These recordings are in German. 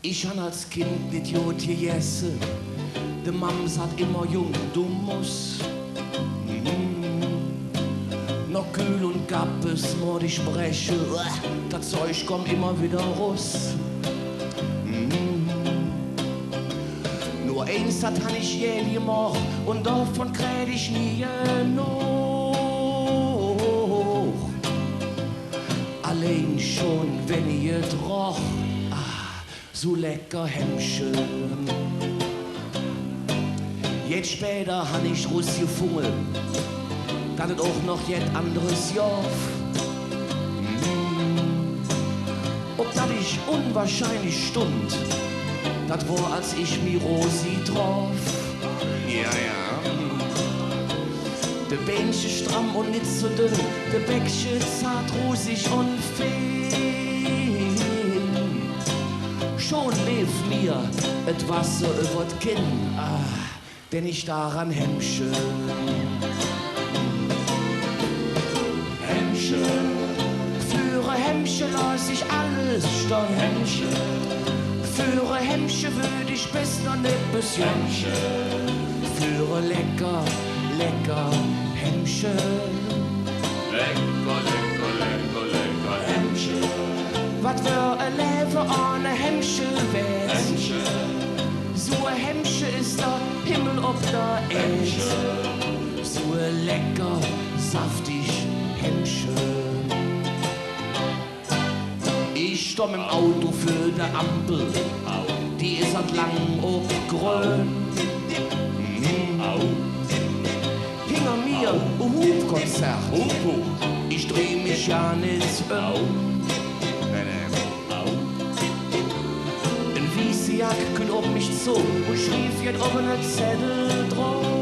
Ich han als Kind nicht gut gegessen. De Mam sagt immer, Jung, du musst. Noch kühl und gab es nur die Spreche. Das Zeug kommt immer wieder raus. Nur eins, das han ich je gemacht und davon krieg ich nie genug. Allein schon, wenn ihr roch, so lecker Hemmchen. Jetzt später han ich Russ gefummelt, dass es auch noch jet anderes Jahr. Ob das ich unwahrscheinlich stund, das war, als ich mi Rosi traf. Ja, ja. De Bähnchen stramm und nicht so dünn, de Bäckchen zart, rosig und fein. Schon lief mir et Wasser über't Kinn, denn ich daran Hemmchen. Für Hemmchen lass ich alles stehen. Hemmchen. Für Hemmchen würd ich bis noch ne bisschen. Für lecker, lecker Hemmchen. Lecker, lecker, lecker, lecker Hemmchen. Was wär ein Leben ohne Hemmchen wert? Hemmchen. So ein Hemmchen ist der Himmel ob der Erde. So ein lecker, saftig Hemmchen. Ich stomm im Auto für de Ampel, die ist halt lang ob grün. Hinter mir ein Hubkonzert, ich dreh mich ja nicht Ein weiße Jack kommt auf mich zu und schrieb jetzt oben ein Zettel drauf.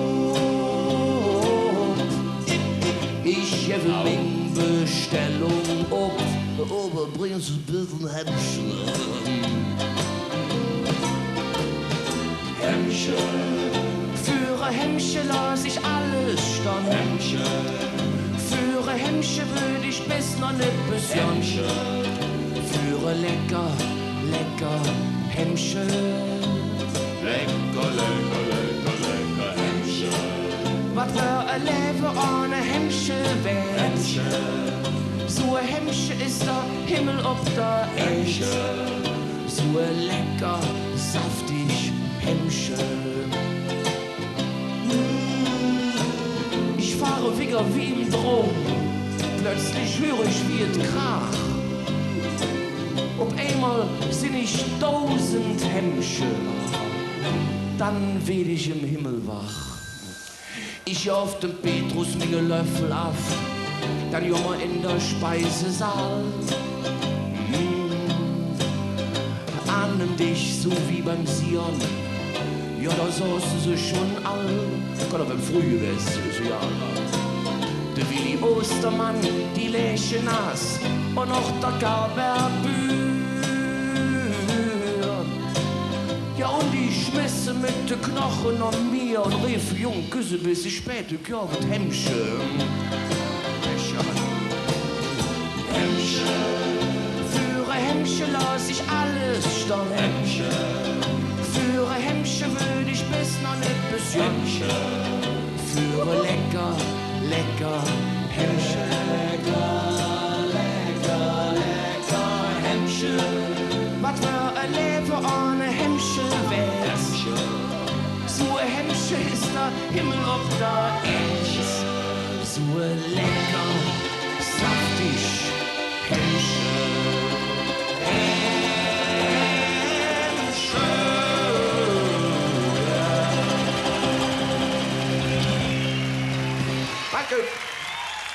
Ich gebe meine Bestellung ab. Ober, bringen Sie bitte ein Hemmchen. Hemmchen. Für ein Hemmchen lass ich alles stehen. Hemmchen. Für ein Hemmchen würd ich bis noch ne bisschen. Hemmchen. Für ein lecker, lecker Hemmchen. Lecker, lecker, lecker, lecker Hemmchen. Was wär ein Leben ohne Hemmchen wert? Hemmchen. So ein Hemmchen ist der Himmel ob der Erde. So ein lecker, saftig Hemmchen. Ich fahre wieder wie im Drom. Plötzlich höre ich wie es krach. Auf einmal sind ich 1000 Hemmchen. Dann werd ich im Himmel wach. Ich auf dem Petrus mir Löffel ab. Dann jommer in der Speisesaal. Ahnen dich so wie beim Sion. Ja, da saßen sie schon all. Kann auch beim Früh gewesen, so ja. Der Willi Ostermann, die Läche nass und noch der Gaberbühr. Ja, und die schmisse mit den Knochen an mir und rief, Jung, küsse bis ich spät, ja, mit Hemmchen. Für ein Hemmchen lass ich alles stehen. Hemmchen. Für ein Hemmchen würd ich bis noch ne bisschen. Hemmchen. Für ein lecker, lecker Hemmchen. Lecker, lecker, lecker Hemmchen. Was wär ein Leben ohne Hemmchen wert? Hemmchen. So ein Hemmchen ist der Himmel auf der Erde. So ein lecker, saftig Hemmchen. Danke.